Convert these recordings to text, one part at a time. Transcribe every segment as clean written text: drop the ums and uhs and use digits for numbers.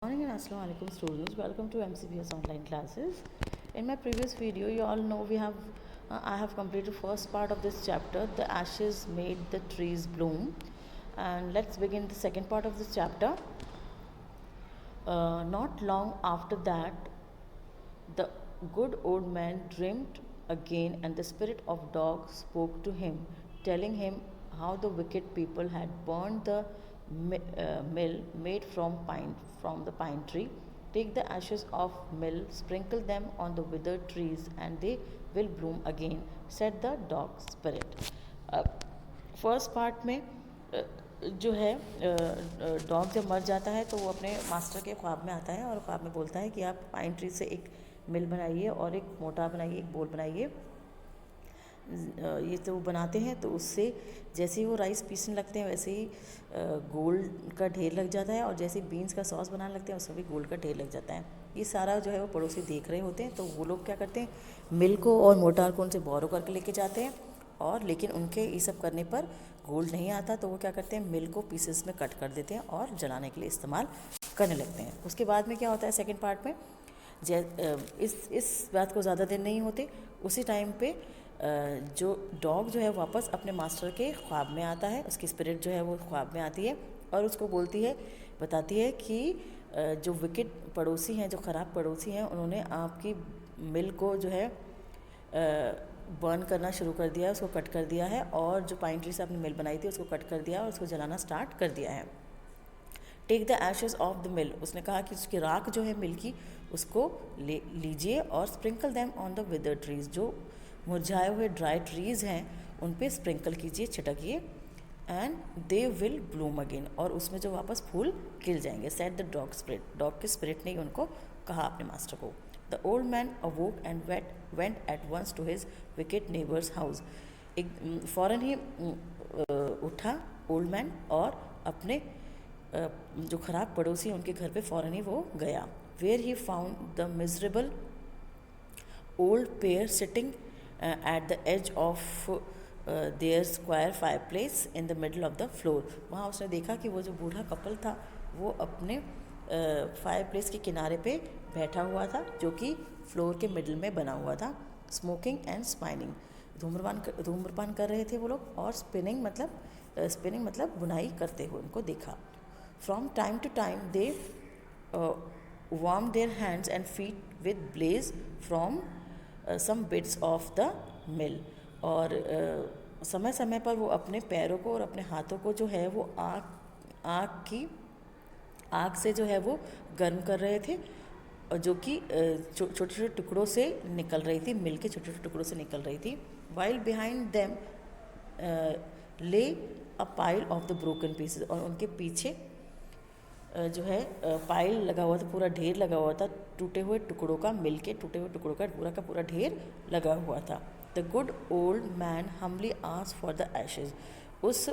Morning and Assalamu alaikum students, welcome to MCBS online classes. In my previous video you all know I have completed first part of this chapter, the ashes made the trees bloom, and let's begin the second part of this chapter. Not long after that, the good old man dreamed again, and the spirit of dog spoke to him, telling him how the wicked people had burned the mill made from the pine tree. Take the ashes of mill, sprinkle them on the withered trees, and they will bloom again, said the dog spirit. First part में जो है dog जब मर जाता है तो वो अपने मास्टर के ख्वाब में आता है और ख्वाब में बोलता है कि आप पाइन ट्री से एक मिल बनाइए और एक मोटा बनाइए, एक बोल बनाइए। ये तो बनाते हैं तो उससे जैसे ही वो राइस पीसने लगते हैं वैसे ही गोल्ड का ढेर लग जाता है, और जैसे बीन्स का सॉस बनाने लगते हैं उसमें भी गोल्ड का ढेर लग जाता है। ये सारा जो है वो पड़ोसी देख रहे होते हैं, तो वो लोग क्या करते हैं, मिल को और मोटार को उनसे बोरो करके लेके जाते हैं, और लेकिन उनके ये सब करने पर गोल्ड नहीं आता, तो वो क्या करते हैं, मिल को पीसेस में कट कर देते हैं और जलाने के लिए इस्तेमाल करने लगते हैं। उसके बाद में क्या होता है सेकंड पार्ट में, इस बात को ज़्यादा दिन नहीं होते, उसी टाइम पे जो डॉग जो है वापस अपने मास्टर के ख्वाब में आता है, उसकी स्पिरिट जो है वो ख्वाब में आती है और उसको बताती है कि जो विकेट पड़ोसी हैं, जो ख़राब पड़ोसी हैं, उन्होंने आपकी मिल को जो है बर्न करना शुरू कर दिया है, उसको कट कर दिया है, और जो पाइन ट्री से आपने मिल बनाई थी उसको कट कर दिया और उसको जलाना स्टार्ट कर दिया है। Take the ashes of the mill, उसने कहा कि उसकी राख जो है मिल की उसको लीजिए और sprinkle them on the wither trees, जो मुरझाए हुए ड्राई ट्रीज़ हैं उन पे स्प्रिंकल कीजिए, छिटकिए, and they will bloom again, और उसमें जो वापस फूल खिल जाएंगे, said the dog spirit, dog के स्पिरिट ने ही उनको कहा अपने मास्टर को। The old man awoke and went at once to his wicked neighbour's house, एक फ़ौरन ही उठा ओल्ड मैन और अपने जो ख़राब पड़ोसी हैं उनके घर पे फ़ौरन ही वो गया। Where he found the miserable old pair sitting at the edge of their square fireplace in the middle of the floor, वहाँ उसने देखा कि वो जो बूढ़ा कपल था वो अपने फायर प्लेस के किनारे पे बैठा हुआ था, जो कि फ्लोर के मिडल में बना हुआ था। स्मोकिंग एंड स्पाइनिंग, धूम्रपान कर रहे थे वो लोग, और स्पिनिंग मतलब बुनाई करते हुए उनको देखा। From time to time they warm their hands and feet with blaze from some bits of the mill, और समय समय पर वो अपने पैरों को और अपने हाथों को जो है वो आग से जो है वो गर्म कर रहे थे, जो कि छोटे छोटे टुकड़ों से निकल रही थी, मिल के छोटे छोटे टुकड़ों से निकल रही थी। वाइल बिहाइंड देम ले a pile of the broken pieces, और उनके पीछे जो है पाइल लगा हुआ था, पूरा ढेर लगा हुआ था टूटे हुए टुकड़ों का, मिल के टूटे हुए टुकड़ों का पूरा ढेर लगा हुआ था। The good old man humbly asked for the ashes, उस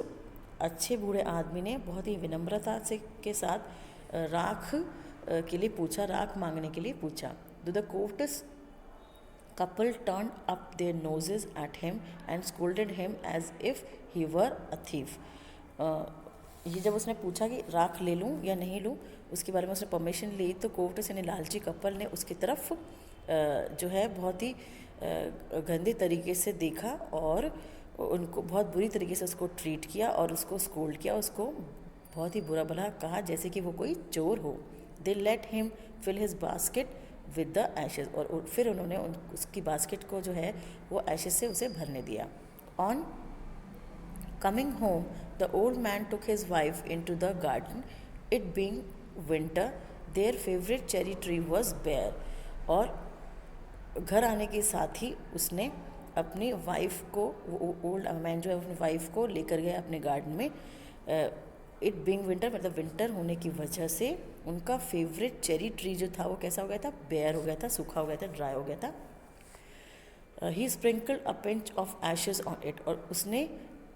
अच्छे बूढ़े आदमी ने बहुत ही विनम्रता से के साथ राख के लिए पूछा, राख मांगने के लिए पूछा। The courts couple turned up their noses at him and scolded him as if he were a thief. ये जब उसने पूछा कि राख ले लूँ या नहीं लूँ, उसके बारे में उसने परमिशन ली, तो कोर्टस यानी लालची कपल ने उसकी तरफ जो है बहुत ही गंदे तरीके से देखा और उनको बहुत बुरी तरीके से उसको ट्रीट किया और उसको स्कोल्ड किया, उसको बहुत ही बुरा भला कहा जैसे कि वो कोई चोर हो। They let him fill his basket with the ashes, और फिर उन्होंने उसकी बास्केट को जो है वो एशेज़ से उसे भरने दिया। On coming home the old man took his wife into the garden, it being winter their favourite cherry tree was bare, और घर आने के साथ ही उसने अपनी वाइफ को, ओल्ड मैन जो है अपनी वाइफ को लेकर गया अपने गार्डन में। इट बीइंग विंटर मतलब विंटर होने की वजह से उनका फेवरेट चेरी ट्री जो था वो कैसा हो गया था, बेयर हो गया था, सूखा हो गया था, ड्राई हो गया था। He sprinkled a pinch of ashes on it, और उसने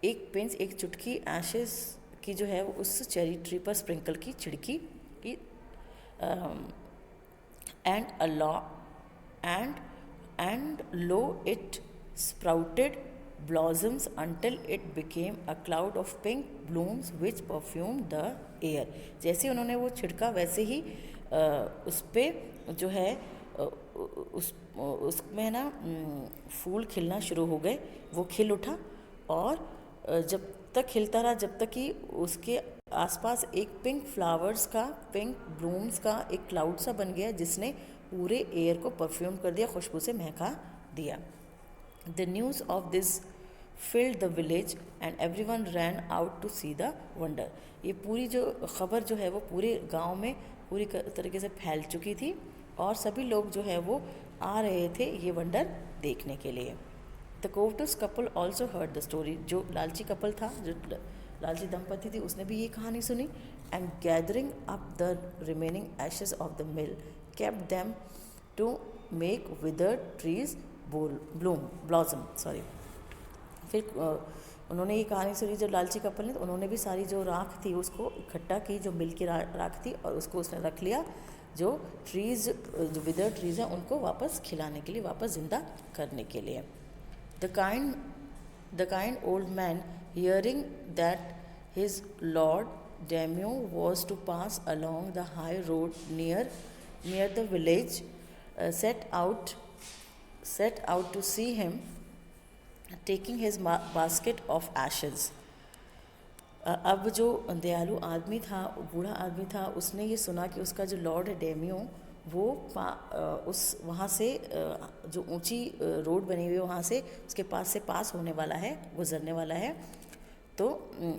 एक चुटकी एशेज़ की जो है वो उस चेरी ट्री पर स्प्रिंकल की, छिड़की की। And low it sprouted blossoms until it became a cloud of pink blooms which perfumed the air. जैसे उन्होंने वो छिड़का वैसे ही उस पर जो है उसमें ना फूल खिलना शुरू हो गए, वो खिल उठा और जब तक खिलता रहा जब तक कि उसके आसपास एक पिंक ब्लूम्स का एक क्लाउड सा बन गया जिसने पूरे एयर को परफ्यूम कर दिया, खुशबू से महका दिया। The news of this filled the village and everyone ran out to see the wonder. ये पूरी जो खबर जो है वो पूरे गांव में पूरी तरीके से फैल चुकी थी और सभी लोग जो है वो आ रहे थे ये वंडर देखने के लिए। The covetous couple also heard the story. जो लालची कपल था, जो लालची दंपति थी, उसने भी ये कहानी सुनी। And gathering up the remaining ashes of the mill kept them to make withered trees blossom. फिर उन्होंने ये कहानी सुनी जो लालची कपल ने, तो उन्होंने भी सारी जो राख थी उसको इकट्ठा की, जो मिल की राख थी, और उसको उसने रख लिया जो विदर ट्रीज हैं उनको वापस खिलाने के लिए, वापस ज़िंदा करने के लिए। The kind old man hearing that his lord daimyo was to pass along the high road near the village set out to see him taking his basket of ashes। अब जो दयालु आदमी था, बूढ़ा आदमी था, उसने ये सुना कि उसका जो लॉर्ड है डेमियो वो उस वहाँ से जो ऊंची रोड बनी हुई है वहाँ से उसके पास होने वाला है, गुज़रने वाला है, तो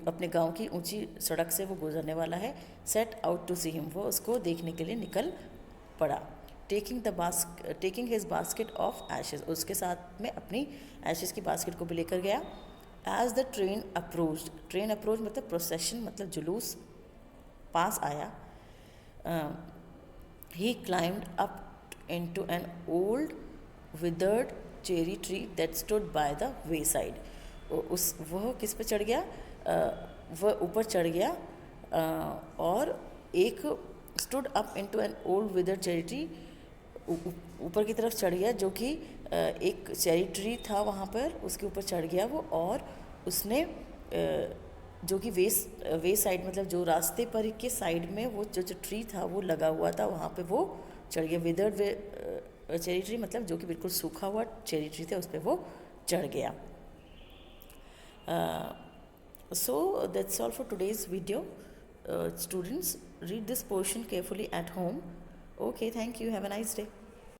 अपने गांव की ऊंची सड़क से वो गुज़रने वाला है। Set out to see him, वो उसको देखने के लिए निकल पड़ा। Taking his basket of ashes, उसके साथ में अपनी एशेज की बास्केट को भी लेकर गया। एज द ट्रेन अप्रोच मतलब प्रोसेशन मतलब जुलूस पास आया, he climbed up into an old withered cherry tree that stood by the wayside. वह किस पे चढ़ गया, वह ऊपर चढ़ गया और एक stood up into an old withered cherry tree, ऊपर की तरफ चढ़ गया, जो कि एक चेरी ट्री था वहाँ पर, उसके ऊपर चढ़ गया वो, और उसने जो कि वे साइड मतलब जो रास्ते पर के साइड में वो जो ट्री था वो लगा हुआ था, वहाँ पे वो चढ़ गया। विदर्ड चेरी ट्री मतलब जो कि बिल्कुल सूखा हुआ चेरी ट्री था, उस पर वो चढ़ गया। So that's all for today's video. Students, read this portion carefully at home. Okay, thank you. Have a nice day.